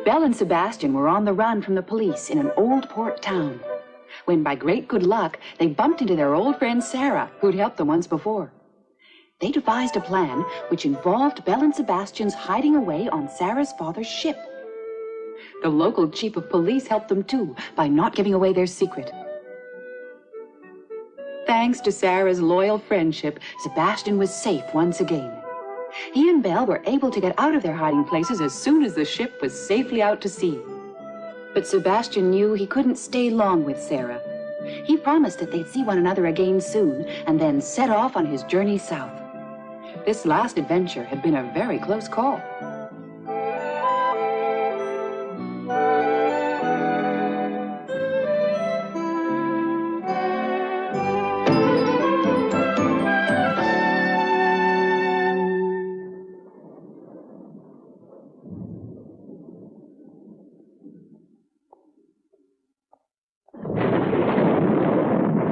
Belle and Sebastian were on the run from the police in an old port town, when by great good luck, they bumped into their old friend Sarah, who'd helped them once before. They devised a plan which involved Belle and Sebastian's hiding away on Sarah's father's ship. The local chief of police helped them too, by not giving away their secret. Thanks to Sarah's loyal friendship, Sebastian was safe once again. He and Belle were able to get out of their hiding places as soon as the ship was safely out to sea. But Sebastian knew he couldn't stay long with Sarah. He promised that they'd see one another again soon, and then set off on his journey south. This last adventure had been a very close call.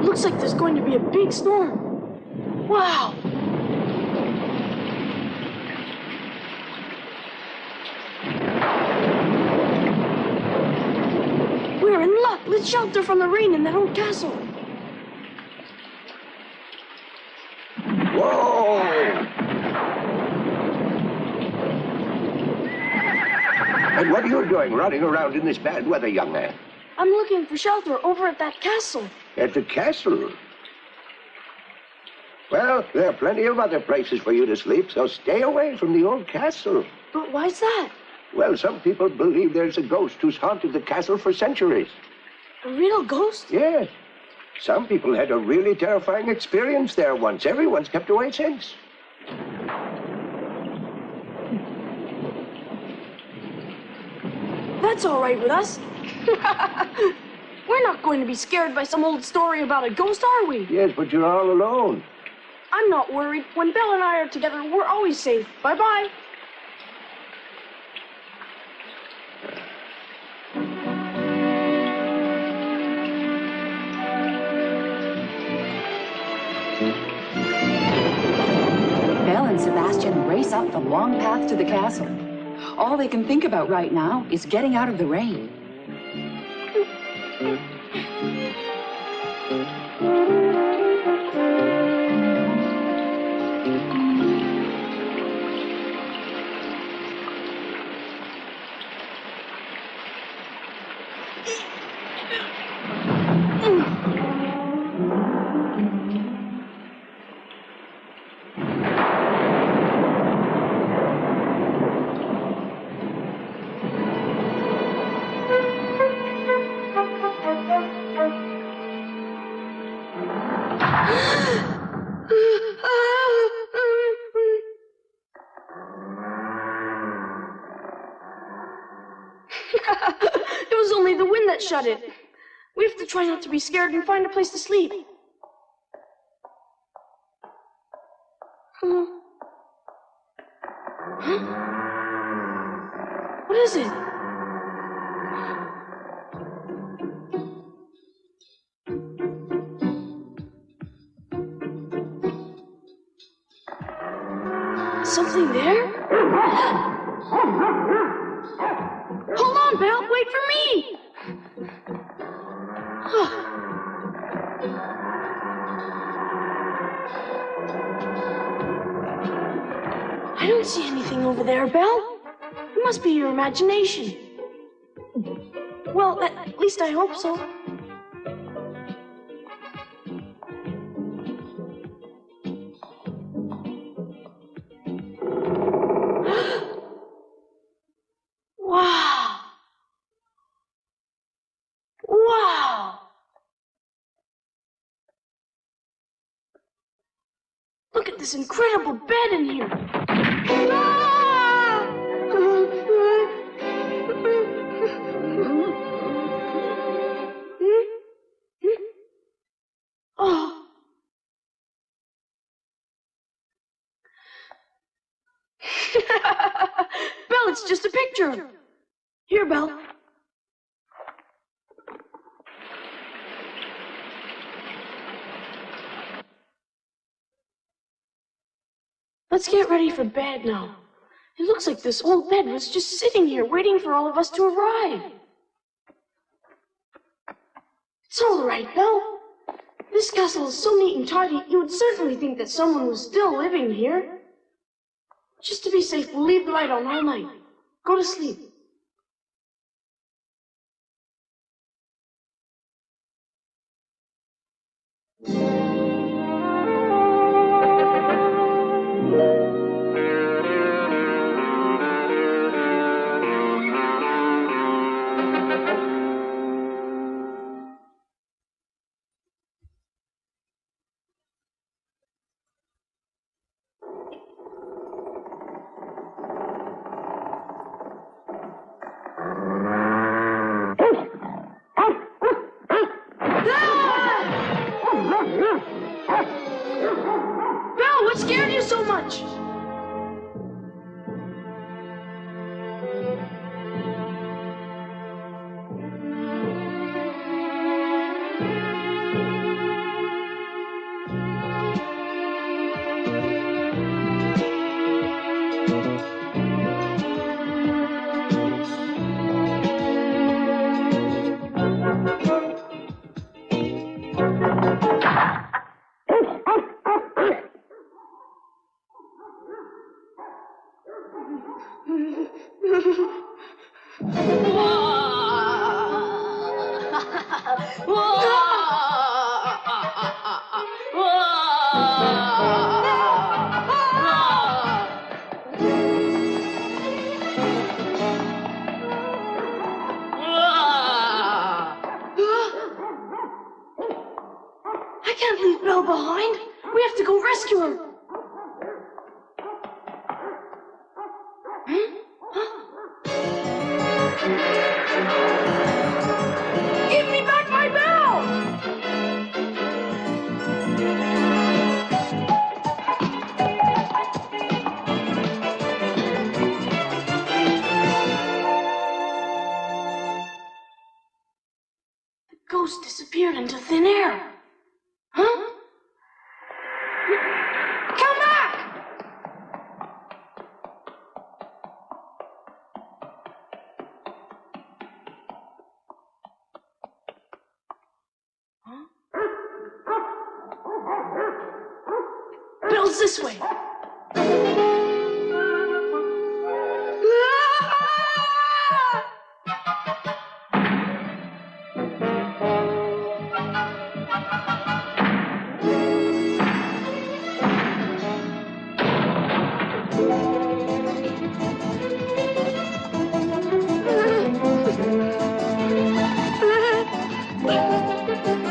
Looks like there's going to be a big storm. Wow! We're in luck. Let's shelter from the rain in that old castle. Whoa! And what are you doing running around in this bad weather, young man? I'm looking for shelter over at that castle. At the castle? Well, there are plenty of other places for you to sleep, so stay away from the old castle. But why's that? Well, some people believe there's a ghost who's haunted the castle for centuries. A real ghost? Yes. Some people had a really terrifying experience there once. Everyone's kept away since. That's all right with us. We're not going to be scared by some old story about a ghost, are we? Yes, but you're all alone. I'm not worried. When Belle and I are together, we're always safe. Bye-bye. Belle and Sebastian race up the long path to the castle. All they can think about right now is getting out of the rain. It was only the wind that shut it. We have to try not to be scared and find a place to sleep. Huh? What is it? Something there? Hold on, Belle. Wait for me. I don't see anything over there, Belle. It must be your imagination. Well, at least I hope so. Wow! Wow! Look at this incredible bed in here. Ah! Oh. Belle, it's just a picture. Here, Belle. Let's get ready for bed now. It looks like this old bed was just sitting here waiting for all of us to arrive. It's all right, Belle. This castle is so neat and tidy, you would certainly think that someone was still living here. Just to be safe, we'll leave the light on all night. Go to sleep. Belle, what scared you so much? I can't leave Belle behind. We have to go rescue her. Give me back my Belle! The ghost disappeared into thin air. Huh? Come back! Huh? Belle's this way.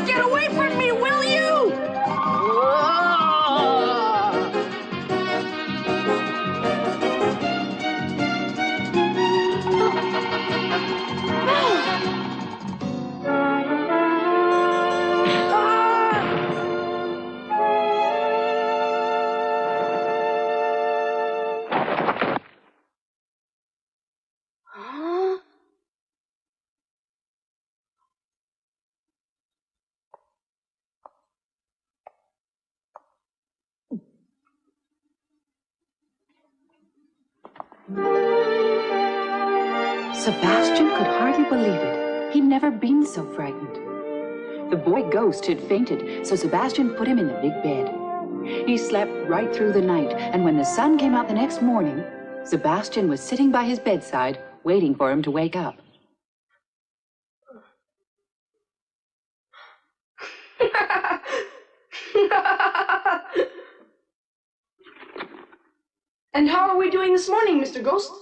Get away from me, will you? Sebastian could hardly believe it. He'd never been so frightened. The boy ghost had fainted, so Sebastian put him in the big bed. He slept right through the night, and when the sun came out the next morning, Sebastian was sitting by his bedside, waiting for him to wake up. And how are we doing this morning, Mr. Ghost?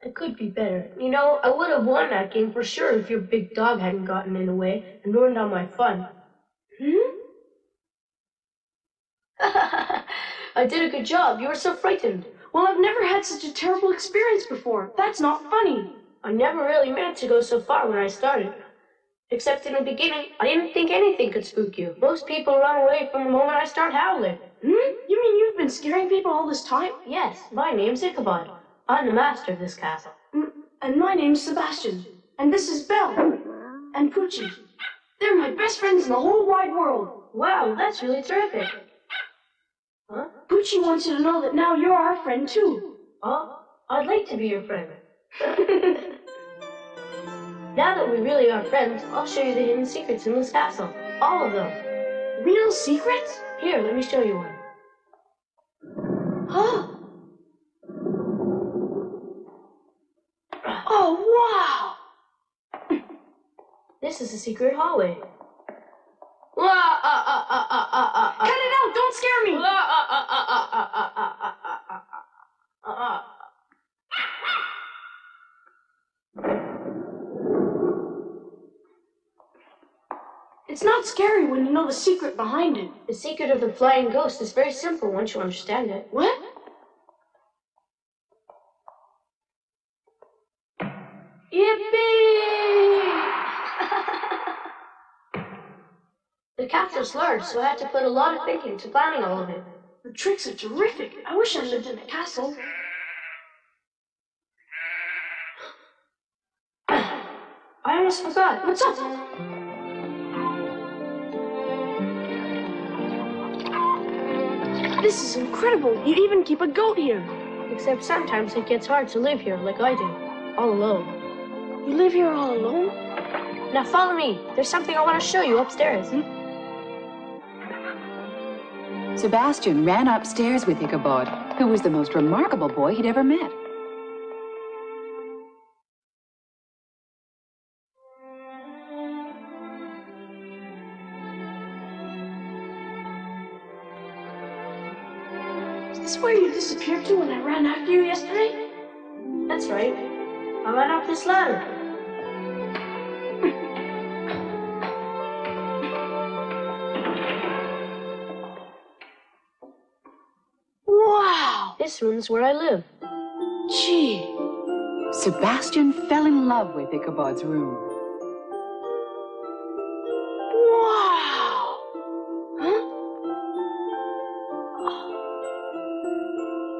It could be better. You know, I would have won that game for sure if your big dog hadn't gotten in the way and ruined all my fun. I did a good job. You were so frightened. Well, I've never had such a terrible experience before. That's not funny. I never really meant to go so far when I started. Except in the beginning, I didn't think anything could spook you. Most people run away from the moment I start howling. You mean you've been scaring people all this time? Yes, my name's Ichabod. I'm the master of this castle. And my name's Sebastian. And this is Belle. And Poochie. They're my best friends in the whole wide world. Wow, that's really terrific. Huh? Poochie wants you to know that now you're our friend, too. Oh? I'd like to be your friend. Now that we really are friends, I'll show you the hidden secrets in this castle. All of them. Real secrets? Here, let me show you one. Huh? Oh, wow! This is a secret hallway. Cut it out! Don't scare me! It's not scary when you know the secret behind it. The secret of the flying ghost is very simple once you understand it. What? Yippee! The castle's large, so I had to put a lot of thinking into planning all of it. The tricks are terrific. I wish I lived in a castle. I almost forgot. What's up? This is incredible. You even keep a goat here. Except sometimes it gets hard to live here like I do, all alone. You live here all alone? Now follow me. There's something I want to show you upstairs. Sebastian ran upstairs with Ichabod, who was the most remarkable boy he'd ever met. Is this where you disappeared to when I ran after you yesterday? That's right. I ran up this ladder. Wow! This room's where I live. Gee. Sebastian fell in love with Ichabod's room. Wow! Huh?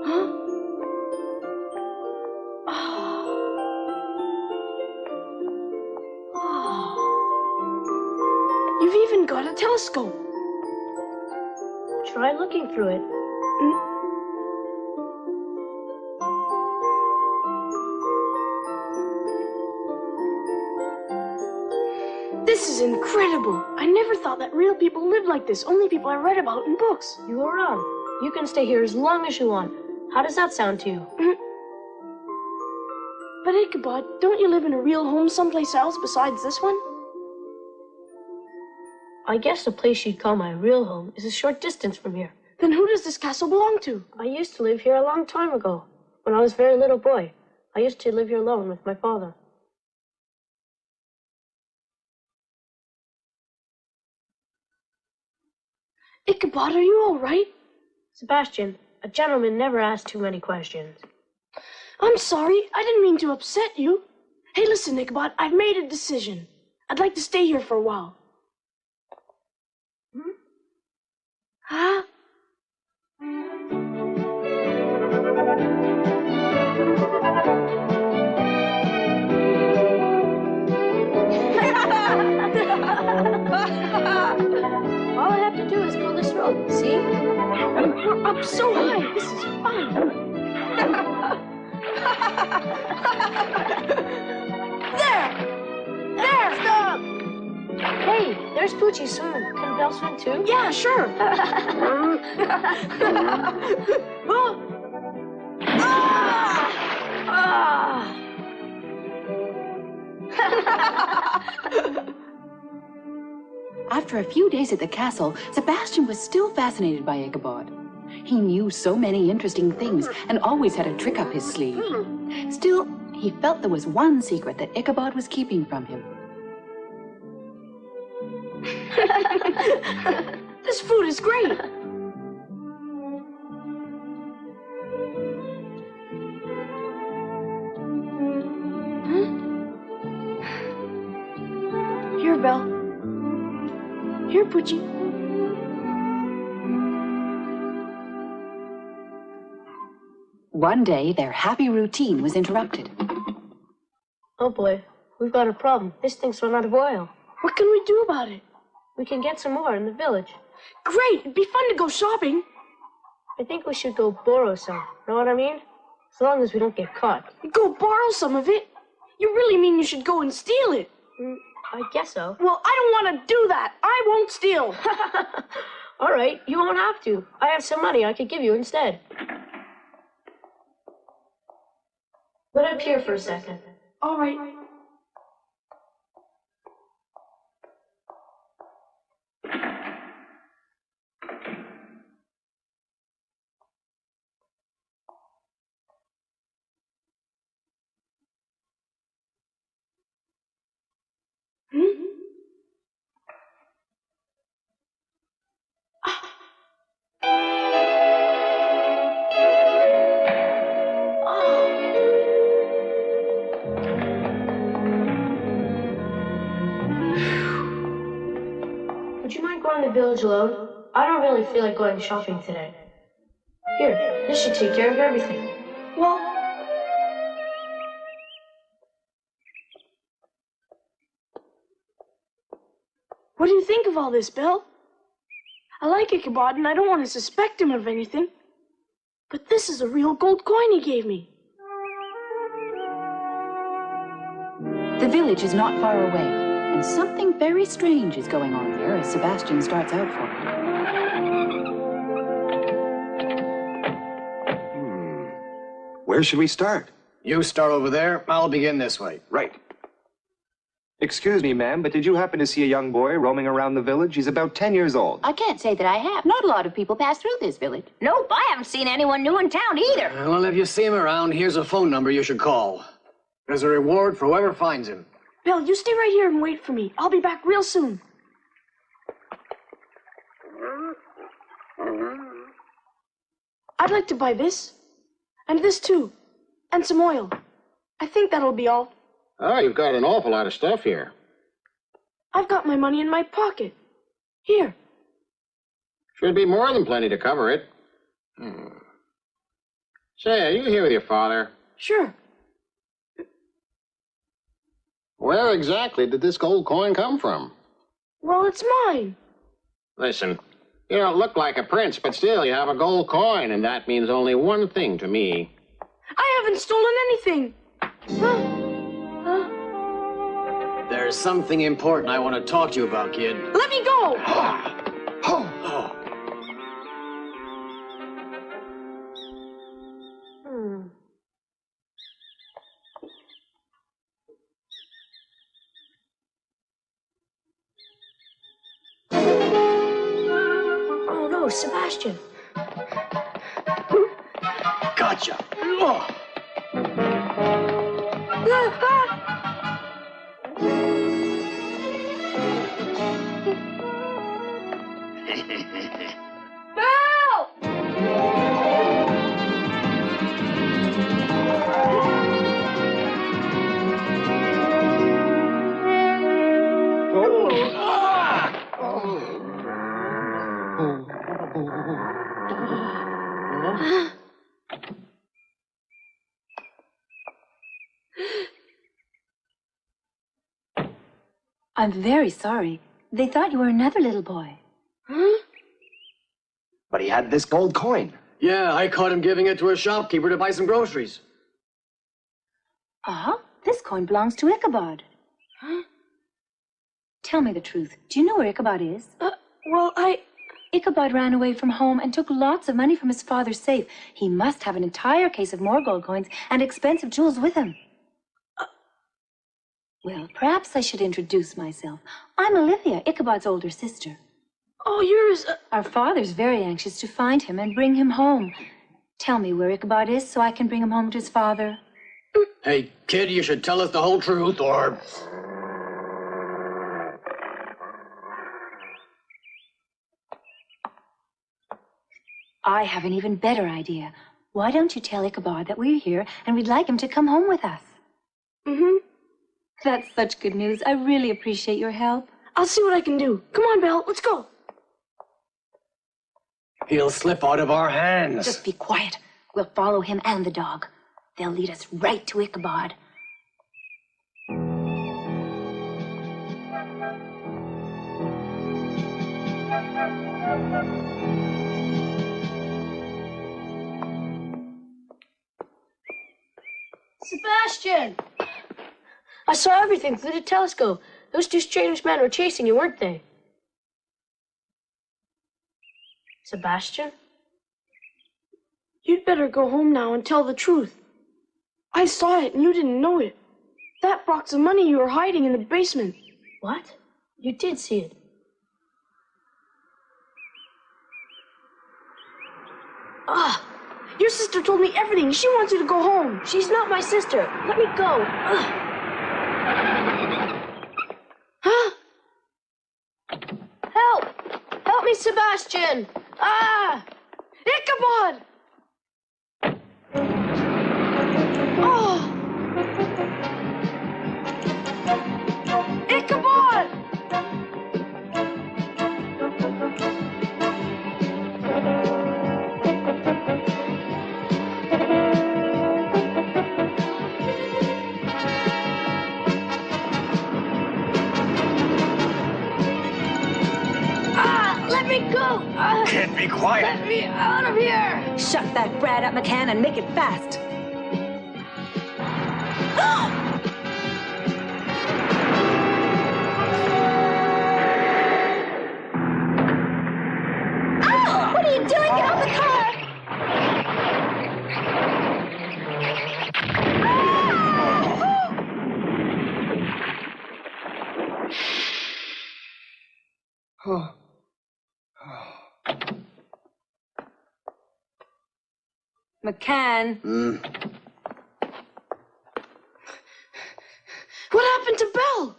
Huh? You've even got a telescope. Try looking through it. This is incredible. I never thought that real people lived like this, only people I read about in books. You were wrong. You can stay here as long as you want. How does that sound to you? But Ichabod, don't you live in a real home someplace else besides this one? I guess the place you'd call my real home is a short distance from here. Then who does this castle belong to? I used to live here a long time ago. When I was a very little boy, I used to live here alone with my father. Ichabod, are you all right? Sebastian, a gentleman never asks too many questions. I'm sorry. I didn't mean to upset you. Hey, listen, Ichabod, I've made a decision. I'd like to stay here for a while. Huh? All I have to do is pull this rope, see? We're up so high. This is fun. There! Stop! Hey, there's Poochie swimming. Can Belle swim too? Yeah, sure. Oh. After a few days at the castle, Sebastian was still fascinated by Ichabod. He knew so many interesting things and always had a trick up his sleeve. Still, he felt there was one secret that Ichabod was keeping from him. This food is great. Here, Belle. Here, Poochie. One day, their happy routine was interrupted. Oh boy, we've got a problem. This thing's run out of oil. What can we do about it? We can get some more in the village. Great! It'd be fun to go shopping. I think we should go borrow some. Know what I mean? As long as we don't get caught. Go borrow some of it? You really mean you should go and steal it? I guess so. Well, I don't want to do that. I won't steal. All right, you won't have to. I have some money I could give you instead. Let it appear for a second. All right. Would you mind going to the village alone? I don't really feel like going shopping today. Here, this should take care of everything. Well, what do you think of all this, Belle? I like Ichabod and I don't want to suspect him of anything. But this is a real gold coin he gave me. The village is not far away, and something very strange is going on there as Sebastian starts out for it. Where should we start? You start over there, I'll begin this way. Right. Excuse me, ma'am, but did you happen to see a young boy roaming around the village? He's about 10 years old. I can't say that I have. Not a lot of people pass through this village. Nope, I haven't seen anyone new in town either. Well, if you see him around, here's a phone number you should call. There's a reward for whoever finds him. Belle, you stay right here and wait for me. I'll be back real soon. I'd like to buy this, and this too, and some oil. I think that'll be all. Oh, you've got an awful lot of stuff here. I've got my money in my pocket. Here. Should be more than plenty to cover it. Say, are you here with your father? Sure. Where exactly did this gold coin come from? Well, it's mine. Listen, you don't look like a prince, but still you have a gold coin, and that means only one thing to me. I haven't stolen anything. There's something important I want to talk to you about, kid. Let me go! Oh no, Sebastian. Gotcha. I'm very sorry. They thought you were another little boy. But he had this gold coin. Yeah, I caught him giving it to a shopkeeper to buy some groceries. Uh-huh. This coin belongs to Ichabod. Tell me the truth. Do you know where Ichabod is? Well, Ichabod ran away from home and took lots of money from his father's safe. He must have an entire case of more gold coins and expensive jewels with him. Well, perhaps I should introduce myself. I'm Olivia, Ichabod's older sister. Oh, yours. Our father's very anxious to find him and bring him home. Tell me where Ichabod is so I can bring him home to his father. Hey, kid, you should tell us the whole truth, or... I have an even better idea. Why don't you tell Ichabod that we're here and we'd like him to come home with us? That's such good news. I really appreciate your help. I'll see what I can do. Come on, Belle, let's go. He'll slip out of our hands. Just be quiet. We'll follow him and the dog. They'll lead us right to Ichabod. Sebastian! I saw everything through the telescope. Those two strange men were chasing you, weren't they? Sebastian? You'd better go home now and tell the truth. I saw it and you didn't know it. That box of money you were hiding in the basement. What? You did see it. Ah! Your sister told me everything. She wants you to go home. She's not my sister. Let me go. Huh? Help! Help me, Sebastian! Ah! Ichabod! Oh! Ichabod! Let me go! Can't be quiet. Let me out of here! Shut that brat up, McCann, and make it fast. Oh! What are you doing? Get off the car! McCann. What happened to Belle?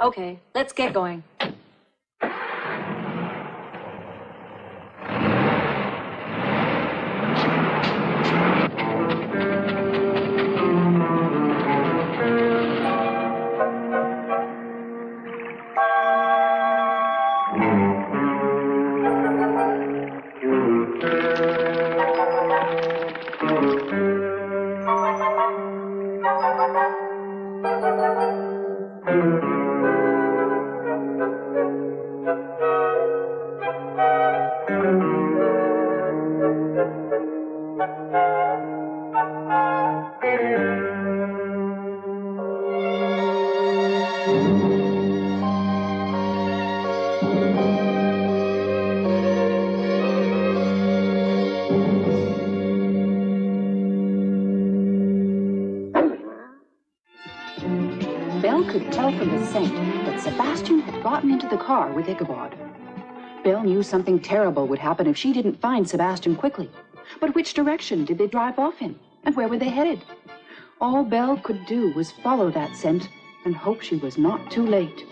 Okay, let's get going. Belle could tell from the scent that Sebastian had gotten into the car with Ichabod. Belle knew something terrible would happen if she didn't find Sebastian quickly. But which direction did they drive off in? And where were they headed? All Belle could do was follow that scent and hope she was not too late.